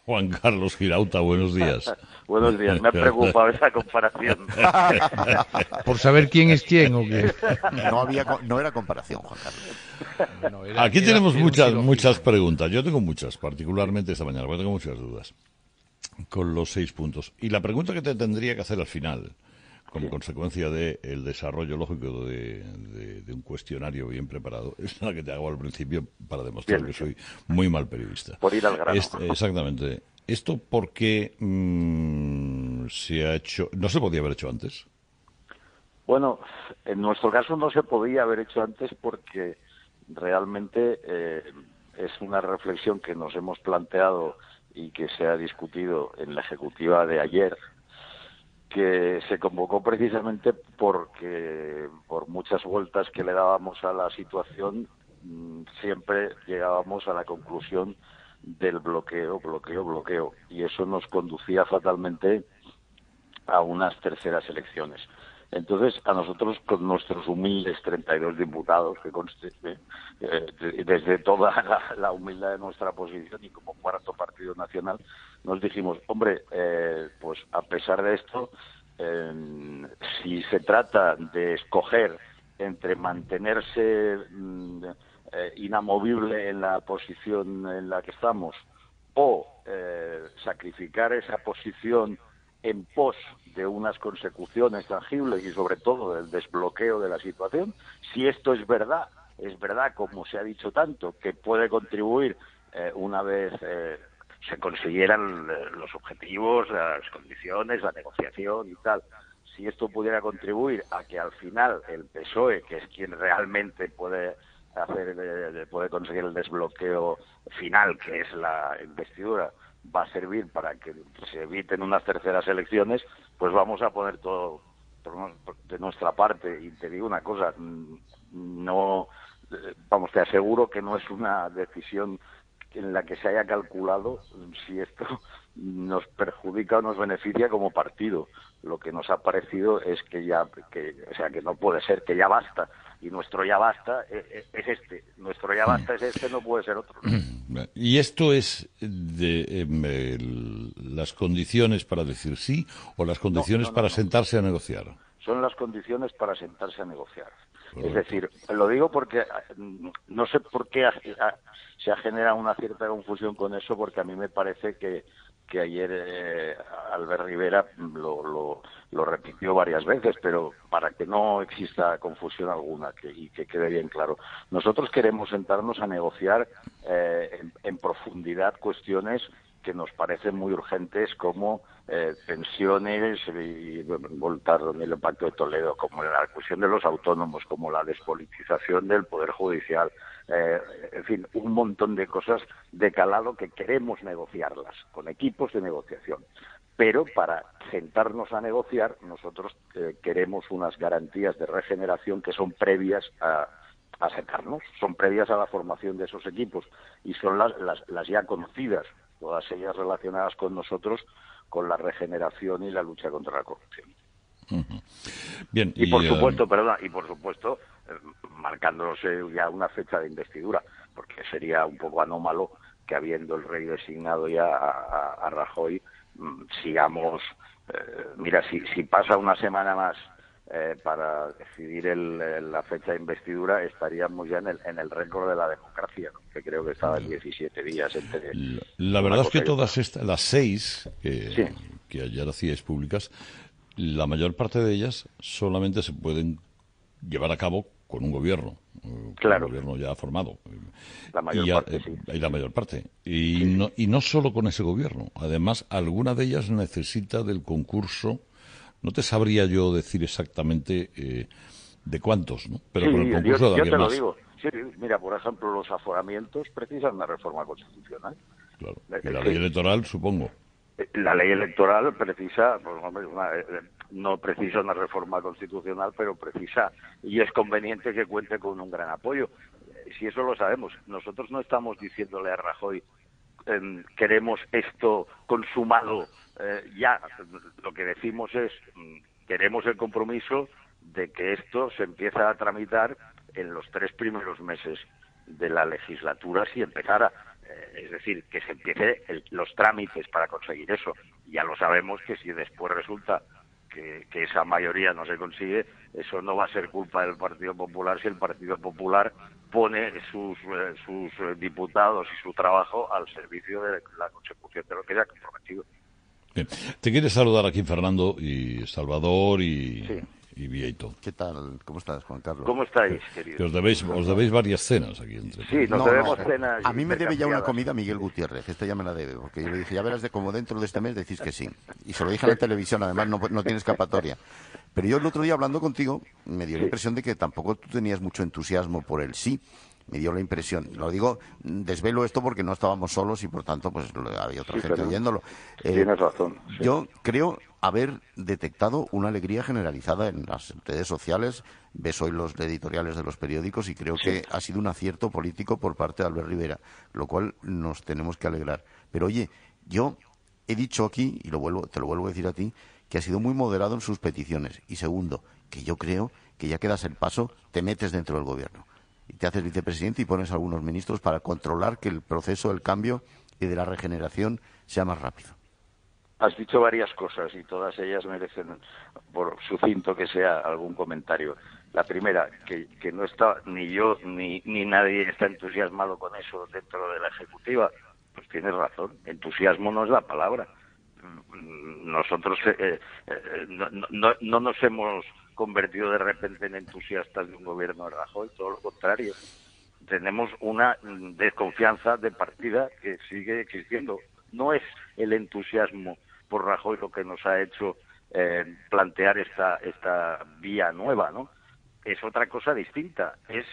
Juan Carlos Girauta, buenos días. Buenos días, me ha preocupado esa comparación. ¿Por saber quién es quién o qué? No era comparación, Juan Carlos. No, Aquí tenemos era un muchas silogismo. preguntas. Yo tengo muchas, particularmente esta mañana, porque tengo muchas dudas con los 6 puntos. Y la pregunta que te tendría que hacer al final, como consecuencia del desarrollo lógico de un cuestionario bien preparado, es la que te hago al principio para demostrar que soy muy mal periodista. Por ir al grano. Exactamente. ¿Esto por qué se ha hecho? ¿No se podía haber hecho antes? Bueno, en nuestro caso no se podía haber hecho antes porque realmente es una reflexión que nos hemos planteado y que se ha discutido en la ejecutiva de ayer, que se convocó precisamente porque por muchas vueltas que le dábamos a la situación siempre llegábamos a la conclusión del bloqueo, y eso nos conducía fatalmente a unas terceras elecciones. Entonces, a nosotros, con nuestros humildes 32 diputados, que conste, desde toda la humildad de nuestra posición y como cuarto partido nacional, nos dijimos, hombre, pues a pesar de esto, si se trata de escoger entre mantenerse inamovible en la posición en la que estamos o sacrificar esa posición en pos de unas consecuciones tangibles y sobre todo del desbloqueo de la situación, si esto es verdad como se ha dicho tanto, que puede contribuir una vez se consiguieran los objetivos, las condiciones, la negociación y tal, si esto pudiera contribuir a que al final el PSOE, que es quien realmente puede conseguir el desbloqueo final, que es la investidura, va a servir para que se eviten unas terceras elecciones, pues vamos a poner todo de nuestra parte. Y te digo una cosa, no, vamos, te aseguro que no es una decisión en la que se haya calculado si esto nos perjudica o nos beneficia como partido. Lo que nos ha parecido es que no puede ser, que ya basta. Y nuestro ya basta es este. Nuestro ya basta es este, no puede ser otro. ¿Y esto es de las condiciones para decir sí o las condiciones para sentarse a negociar? Son las condiciones para sentarse a negociar. Correcto. Es decir, lo digo porque no sé por qué se ha generado una cierta confusión con eso, porque a mí me parece que ayer Albert Rivera lo repitió varias veces, pero para que no exista confusión alguna y que quede bien claro. Nosotros queremos sentarnos a negociar en profundidad cuestiones que nos parecen muy urgentes, como pensiones, y voltar en el Pacto de Toledo, como la cuestión de los autónomos, como la despolitización del Poder Judicial, en fin, un montón de cosas de calado que queremos negociarlas con equipos de negociación. Pero para sentarnos a negociar, nosotros queremos unas garantías de regeneración que son previas a sentarnos, son previas a la formación de esos equipos, y son las ya conocidas, todas ellas relacionadas con nosotros, con la regeneración y la lucha contra la corrupción. Uh-huh. Bien, y por supuesto, marcándose ya una fecha de investidura, porque sería un poco anómalo que, habiendo el rey designado ya a Rajoy, sigamos, mira, si pasa una semana más para decidir la fecha de investidura, estaríamos ya en el récord de la democracia, ¿no? Que creo que estaba en 17 días entre... La verdad es que todas las 6 sí, que ayer hacíais públicas, la mayor parte de ellas solamente se pueden llevar a cabo con un gobierno, claro, un gobierno ya formado. La mayor parte, sí. Y la mayor parte. Y no solo con ese gobierno. Además, alguna de ellas necesita del concurso. No te sabría yo decir exactamente de cuántos, ¿no? Pero con el concurso de alguien más. Yo te lo digo. Sí, mira, por ejemplo, los aforamientos precisan una reforma constitucional. Claro. Y la ley electoral, supongo. La ley electoral precisa, pues, hombre, no precisa una reforma constitucional, pero precisa, y es conveniente que cuente con un gran apoyo. Si eso lo sabemos, nosotros no estamos diciéndole a Rajoy queremos esto consumado ya. Lo que decimos es queremos el compromiso de que esto se empieza a tramitar en los 3 primeros meses de la legislatura, si empezara. Es decir, que se empiece los trámites para conseguir eso. Ya lo sabemos que si después resulta que esa mayoría no se consigue, eso no va a ser culpa del Partido Popular si el Partido Popular pone sus diputados y su trabajo al servicio de la consecución de lo que se ha comprometido. Bien. Te quiere saludar aquí Fernando y Salvador Sí. y Vieito. ¿Qué tal? ¿Cómo estás, Juan Carlos? ¿Cómo estáis, Que queridos? os debéis varias cenas aquí entre Sí, nos No, debemos no. cenas. A mí me debe ya una intercambiadas. comida Miguel Gutiérrez. Esta ya me la debe, porque yo le dije, ya verás de como dentro de este mes decís que sí. Y se lo dije en la televisión, además no tiene escapatoria. Pero yo el otro día hablando contigo me dio la impresión de que tampoco tú tenías mucho entusiasmo por el sí. Me dio la impresión. Lo digo, desvelo esto porque no estábamos solos y por tanto pues había otra gente pero oyéndolo. tienes razón. Sí. Yo creo haber detectado una alegría generalizada en las redes sociales. Ves hoy los editoriales de los periódicos y creo que ha sido un acierto político por parte de Albert Rivera, lo cual nos tenemos que alegrar. Pero oye, yo he dicho aquí, y te lo vuelvo a decir a ti, que ha sido muy moderado en sus peticiones. Y segundo, que yo creo que ya que das el paso, te metes dentro del gobierno. Y te haces vicepresidente y pones a algunos ministros para controlar que el proceso del cambio y de la regeneración sea más rápido. Has dicho varias cosas y todas ellas merecen, por sucinto que sea, algún comentario. La primera, que no está ni yo ni nadie está entusiasmado con eso dentro de la Ejecutiva. Pues tienes razón, entusiasmo no es la palabra. Nosotros no nos hemos convertido de repente en entusiastas de un gobierno de Rajoy, todo lo contrario. Tenemos una desconfianza de partida que sigue existiendo. No es el entusiasmo por Rajoy lo que nos ha hecho plantear esta vía nueva, ¿no? Es otra cosa distinta. Es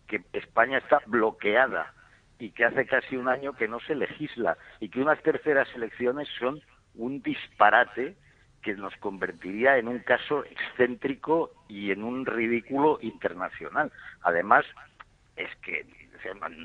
que España está bloqueada y que hace casi un año que no se legisla y que unas terceras elecciones son un disparate que nos convertiría en un caso excéntrico y en un ridículo internacional. Además, es que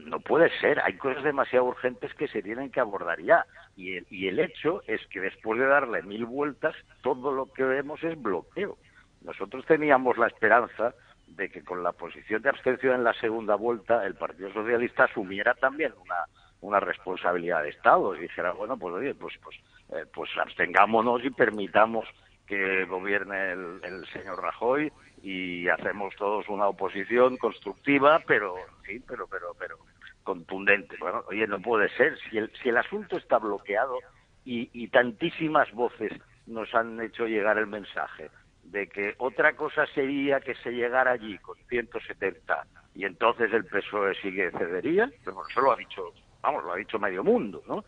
no puede ser, hay cosas demasiado urgentes que se tienen que abordar ya. Y el hecho es que después de darle 1000 vueltas, todo lo que vemos es bloqueo. Nosotros teníamos la esperanza de que con la posición de abstención en la segunda vuelta el Partido Socialista asumiera también una responsabilidad de Estado y dijera, bueno, pues oye, pues abstengámonos y permitamos que gobierne el señor Rajoy y hacemos todos una oposición constructiva, pero contundente. Bueno, oye, no puede ser. Si el asunto está bloqueado y tantísimas voces nos han hecho llegar el mensaje de que otra cosa sería que se llegara allí con 170 y entonces el PSOE sí que cedería, pero eso lo ha dicho medio mundo, ¿no?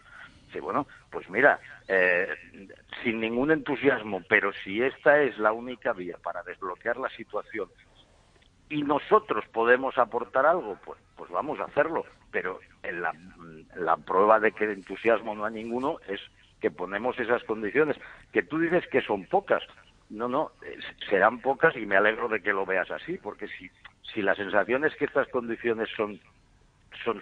Sí, bueno, pues mira, sin ningún entusiasmo, pero si esta es la única vía para desbloquear la situación y nosotros podemos aportar algo, pues vamos a hacerlo. Pero la prueba de que de entusiasmo no hay ninguno es que ponemos esas condiciones, que tú dices que son pocas. No, serán pocas y me alegro de que lo veas así, porque si la sensación es que estas condiciones son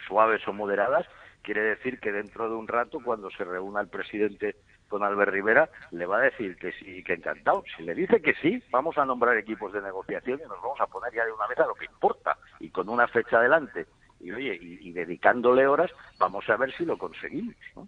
suaves o moderadas, quiere decir que dentro de un rato, cuando se reúna el presidente con Albert Rivera, le va a decir que sí, que encantado. Si le dice que sí, vamos a nombrar equipos de negociación y nos vamos a poner ya de una vez a lo que importa, y con una fecha adelante. Y oye, y dedicándole horas, vamos a ver si lo conseguimos, ¿no?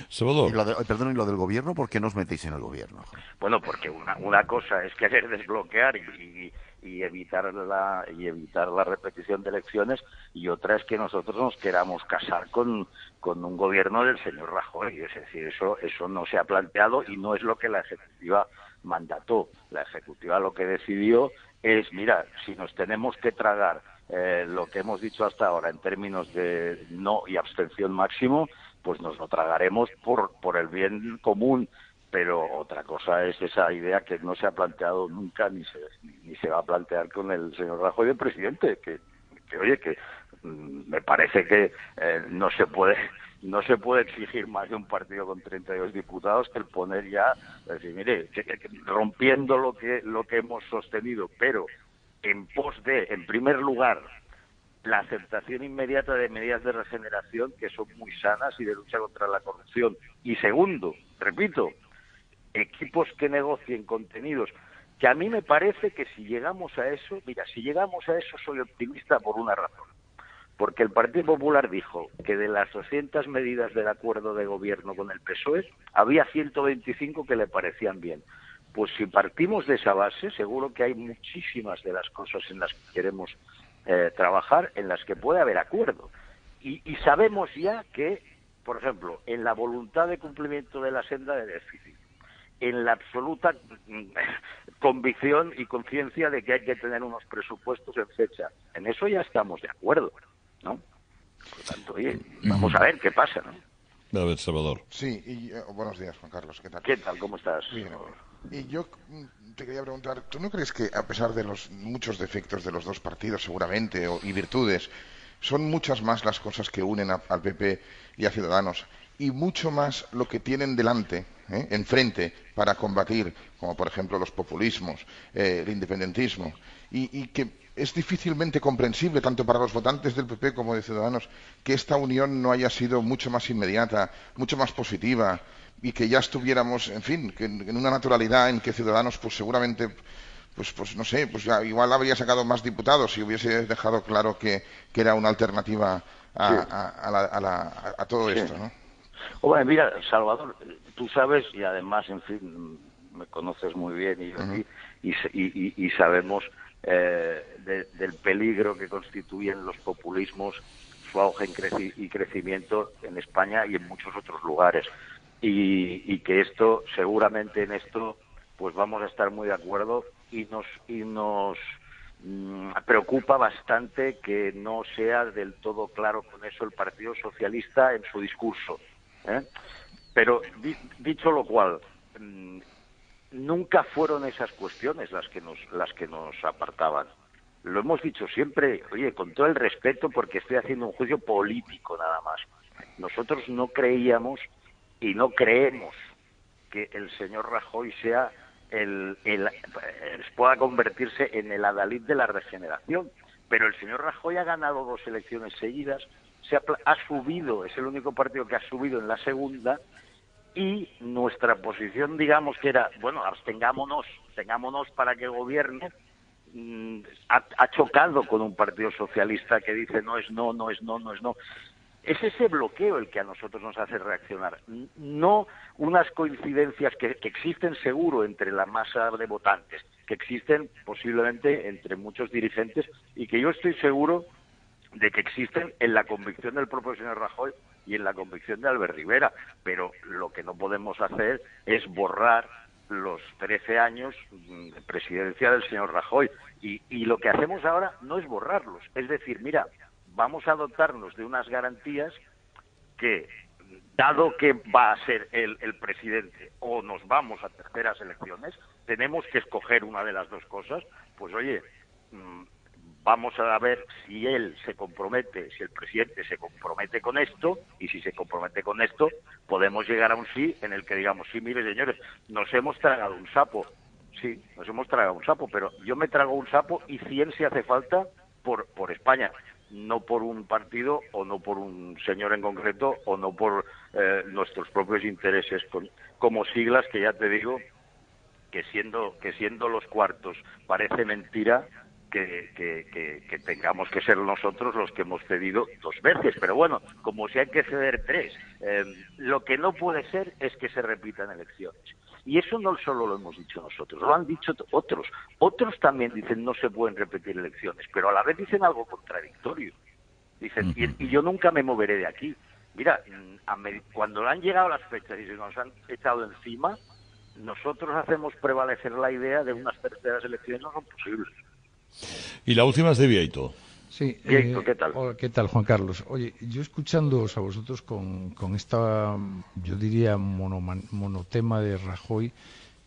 Salvador. Y lo del gobierno, ¿por qué nos metéis en el gobierno? Bueno, porque una cosa es querer desbloquear y evitar la repetición de elecciones, y otra es que nosotros nos queramos casar con un gobierno del señor Rajoy. Es decir, eso no se ha planteado y no es lo que la Ejecutiva mandató. La Ejecutiva lo que decidió es, mira, si nos tenemos que tragar lo que hemos dicho hasta ahora en términos de no y abstención máximo, pues nos lo tragaremos por el bien común. Pero otra cosa es esa idea que no se ha planteado nunca ni se va a plantear con el señor Rajoy de presidente, que me parece que no se puede exigir más de un partido con 32 diputados que el poner ya, decir, mire, rompiendo lo que hemos sostenido, pero en pos de, en primer lugar, la aceptación inmediata de medidas de regeneración que son muy sanas y de lucha contra la corrupción. Y segundo, repito, equipos que negocien contenidos, que a mí me parece que si llegamos a eso, soy optimista por una razón. Porque el Partido Popular dijo que de las 200 medidas del acuerdo de gobierno con el PSOE, había 125 que le parecían bien. Pues si partimos de esa base, seguro que hay muchísimas de las cosas en las que queremos trabajar, en las que puede haber acuerdo. Y sabemos ya que, por ejemplo, en la voluntad de cumplimiento de la senda de déficit, en la absoluta convicción y conciencia de que hay que tener unos presupuestos en fecha, en eso ya estamos de acuerdo, ¿no? Por lo tanto, oye, vamos a ver qué pasa, ¿no? A ver, Salvador. Sí, buenos días, Juan Carlos, ¿qué tal? ¿Qué tal? ¿Cómo estás? Bien. Y yo te quería preguntar, ¿tú no crees que, a pesar de los muchos defectos de los dos partidos, seguramente, y virtudes, son muchas más las cosas que unen al PP y a Ciudadanos, y mucho más lo que tienen delante, enfrente, para combatir, como por ejemplo los populismos, el independentismo, y que es difícilmente comprensible, tanto para los votantes del PP como de Ciudadanos, que esta unión no haya sido mucho más inmediata, mucho más positiva, y que ya estuviéramos, en fin, que en una naturalidad en que Ciudadanos, pues seguramente, pues no sé, pues ya igual habría sacado más diputados si hubiese dejado claro que era una alternativa a todo esto, ¿no? Bueno, mira, Salvador, tú sabes, y además, en fin, me conoces muy bien y sabemos del peligro que constituyen los populismos, su auge y crecimiento en España y en muchos otros lugares. Y que esto, seguramente en esto, pues vamos a estar muy de acuerdo y nos preocupa bastante que no sea del todo claro con eso el Partido Socialista en su discurso. Pero dicho lo cual, nunca fueron esas cuestiones las que nos apartaban. Lo hemos dicho siempre, oye, con todo el respeto, porque estoy haciendo un juicio político nada más. Nosotros no creíamos y no creemos que el señor Rajoy sea pueda convertirse en el adalid de la regeneración. Pero el señor Rajoy ha ganado 2 elecciones seguidas, ha subido, es el único partido que ha subido en la segunda, y nuestra posición, digamos, que era, bueno, abstengámonos para que gobierne, ha chocado con un partido socialista que dice no es no, no es no, no es no. Es ese bloqueo el que a nosotros nos hace reaccionar, no unas coincidencias que existen seguro entre la masa de votantes, que existen posiblemente entre muchos dirigentes y que yo estoy seguro de que existen en la convicción del propio señor Rajoy y en la convicción de Albert Rivera, pero lo que no podemos hacer es borrar los 13 años de presidencia del señor Rajoy y lo que hacemos ahora no es borrarlos, es decir, mira, vamos a dotarnos de unas garantías que, dado que va a ser el presidente o nos vamos a terceras elecciones, tenemos que escoger una de las dos cosas, pues oye, vamos a ver si él se compromete, si el presidente se compromete con esto, y si se compromete con esto, podemos llegar a un sí en el que digamos, sí, mire señores, nos hemos tragado un sapo, sí, nos hemos tragado un sapo, pero yo me trago un sapo y 100 si hace falta por España, no por un partido o no por un señor en concreto o no por nuestros propios intereses como siglas que ya te digo que siendo los cuartos parece mentira que tengamos que ser nosotros los que hemos cedido 2 veces, pero bueno, como si hay que ceder 3, lo que no puede ser es que se repitan elecciones. Y eso no solo lo hemos dicho nosotros, lo han dicho otros. Otros también dicen no se pueden repetir elecciones, pero a la vez dicen algo contradictorio. Dicen, y yo nunca me moveré de aquí. Mira, cuando han llegado las fechas y se nos han echado encima, nosotros hacemos prevalecer la idea de unas terceras elecciones no son posibles. Y la última es de Vieito. Sí, Vieito, ¿qué tal? ¿Qué tal, Juan Carlos? Oye, yo escuchándoos a vosotros con esta, yo diría, monotema de Rajoy,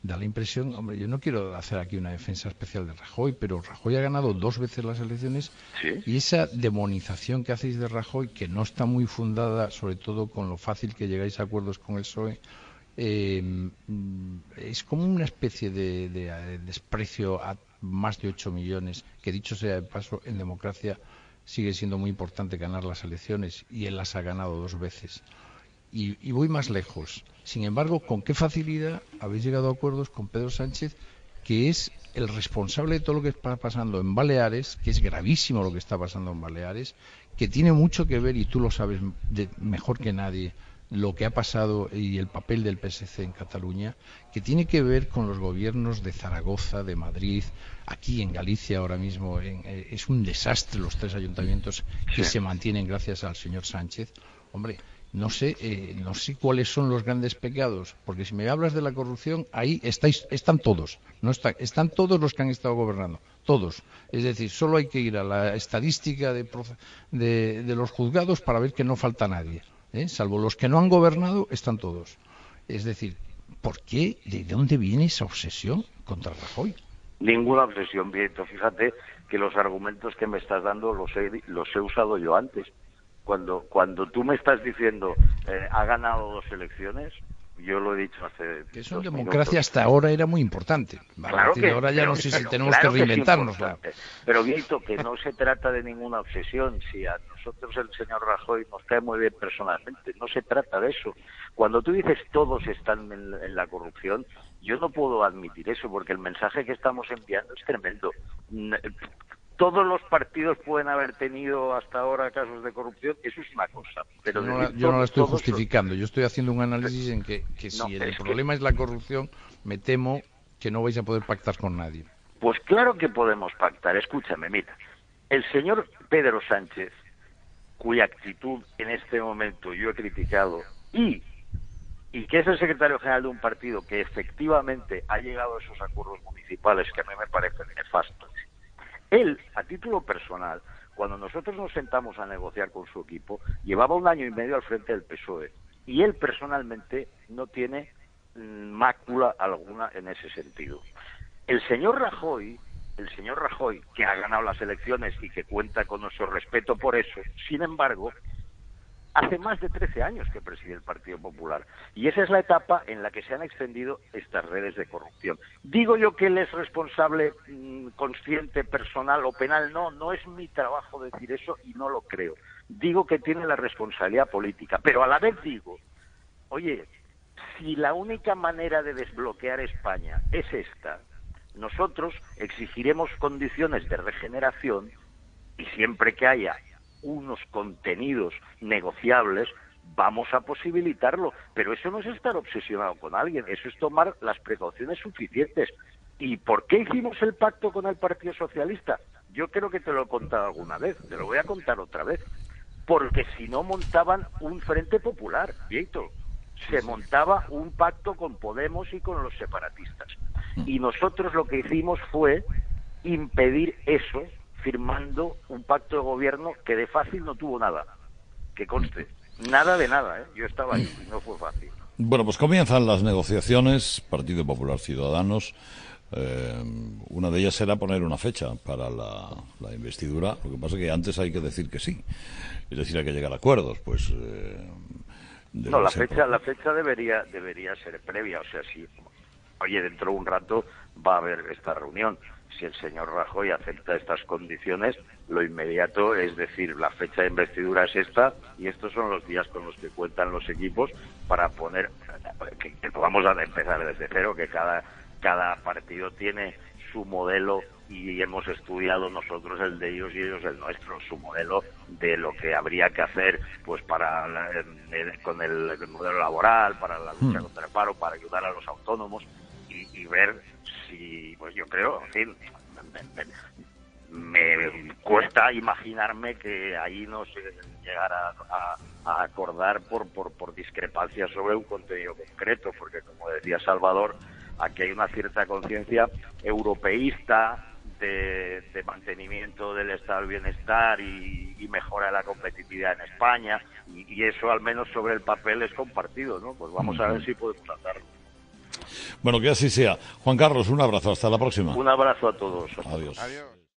da la impresión, hombre, yo no quiero hacer aquí una defensa especial de Rajoy, pero Rajoy ha ganado 2 veces las elecciones, ¿sí? Y esa demonización que hacéis de Rajoy, que no está muy fundada, sobre todo con lo fácil que llegáis a acuerdos con el PSOE, es como una especie de desprecio a más de 8 millones, que dicho sea de paso, en democracia sigue siendo muy importante ganar las elecciones, y él las ha ganado 2 veces. Y voy más lejos. Sin embargo, ¿con qué facilidad habéis llegado a acuerdos con Pedro Sánchez, que es el responsable de todo lo que está pasando en Baleares, que es gravísimo lo que está pasando en Baleares, que tiene mucho que ver, y tú lo sabes mejor que nadie, lo que ha pasado y el papel del PSC en Cataluña, que tiene que ver con los gobiernos de Zaragoza, de Madrid, aquí en Galicia ahora mismo. Es un desastre los 3 ayuntamientos que se mantienen gracias al señor Sánchez. Hombre, no sé cuáles son los grandes pecados, porque si me hablas de la corrupción, ahí están todos, están todos los que han estado gobernando, todos. Es decir, solo hay que ir a la estadística de los juzgados para ver que no falta nadie. Salvo los que no han gobernado, están todos. Es decir, ¿por qué? ¿De dónde viene esa obsesión contra Rajoy? Ninguna obsesión, Vieto. Fíjate que los argumentos que me estás dando los he usado yo antes. Cuando tú me estás diciendo ha ganado 2 elecciones, yo lo he dicho hace que eso en 2 democracia minutos. Hasta ahora era muy importante. Claro que, ahora ya no sé si tenemos claro que reinventarnos. Pero Vieto, que no se trata de ninguna obsesión. Si a nosotros el señor Rajoy nos cae muy bien personalmente, no se trata de eso. Cuando tú dices todos están en la corrupción, yo no puedo admitir eso, porque el mensaje que estamos enviando es tremendo. Todos los partidos pueden haber tenido hasta ahora casos de corrupción, eso es una cosa. Pero yo no la estoy justificando, yo estoy haciendo un análisis en que si el problema es la corrupción, me temo que no vais a poder pactar con nadie. Pues claro que podemos pactar, escúchame, mira, el señor Pedro Sánchez, cuya actitud en este momento yo he criticado, y que es el secretario general de un partido que efectivamente ha llegado a esos acuerdos municipales que a mí me parecen nefastos. Él, a título personal, cuando nosotros nos sentamos a negociar con su equipo, llevaba 1 año y medio al frente del PSOE, y él personalmente no tiene mácula alguna en ese sentido. El señor Rajoy, que ha ganado las elecciones y que cuenta con nuestro respeto por eso, sin embargo, hace más de 13 años que preside el Partido Popular. Y esa es la etapa en la que se han extendido estas redes de corrupción. ¿Digo yo que él es responsable consciente, personal o penal? No es mi trabajo decir eso y no lo creo. Digo que tiene la responsabilidad política, pero a la vez digo, oye, si la única manera de desbloquear España es esta, nosotros exigiremos condiciones de regeneración y siempre que haya unos contenidos negociables, vamos a posibilitarlo, pero eso no es estar obsesionado con alguien, eso es tomar las precauciones suficientes. ¿Y por qué hicimos el pacto con el Partido Socialista? Yo creo que te lo he contado alguna vez, te lo voy a contar otra vez, porque si no montaban un Frente Popular, Víctor, se montaba un pacto con Podemos y con los separatistas, y nosotros lo que hicimos fue impedir eso, firmando un pacto de gobierno que de fácil no tuvo nada, que conste, nada de nada, yo estaba ahí y no fue fácil. Bueno, pues comienzan las negociaciones, Partido Popular Ciudadanos, una de ellas será poner una fecha para la investidura, lo que pasa es que antes hay que decir que sí, es decir, hay que llegar a acuerdos, pues... no, la fecha debería ser previa, o sea, si, oye, dentro de un rato va a haber esta reunión. Si el señor Rajoy acepta estas condiciones, lo inmediato es decir, la fecha de investidura es esta y estos son los días con los que cuentan los equipos para poner, que vamos a empezar desde cero, que cada partido tiene su modelo y hemos estudiado nosotros el de ellos y ellos el nuestro, su modelo de lo que habría que hacer pues con el modelo laboral, para la lucha contra el paro, para ayudar a los autónomos y ver si, pues yo creo, en fin, me cuesta imaginarme que ahí no se llegara a acordar por discrepancias sobre un contenido concreto, porque como decía Salvador, aquí hay una cierta conciencia europeísta de mantenimiento del estado del bienestar y mejora de la competitividad en España, y eso al menos sobre el papel es compartido, ¿no? Pues vamos a ver si podemos hacerlo. Bueno, que así sea. Juan Carlos, un abrazo. Hasta la próxima. Un abrazo a todos. Adiós. Adiós.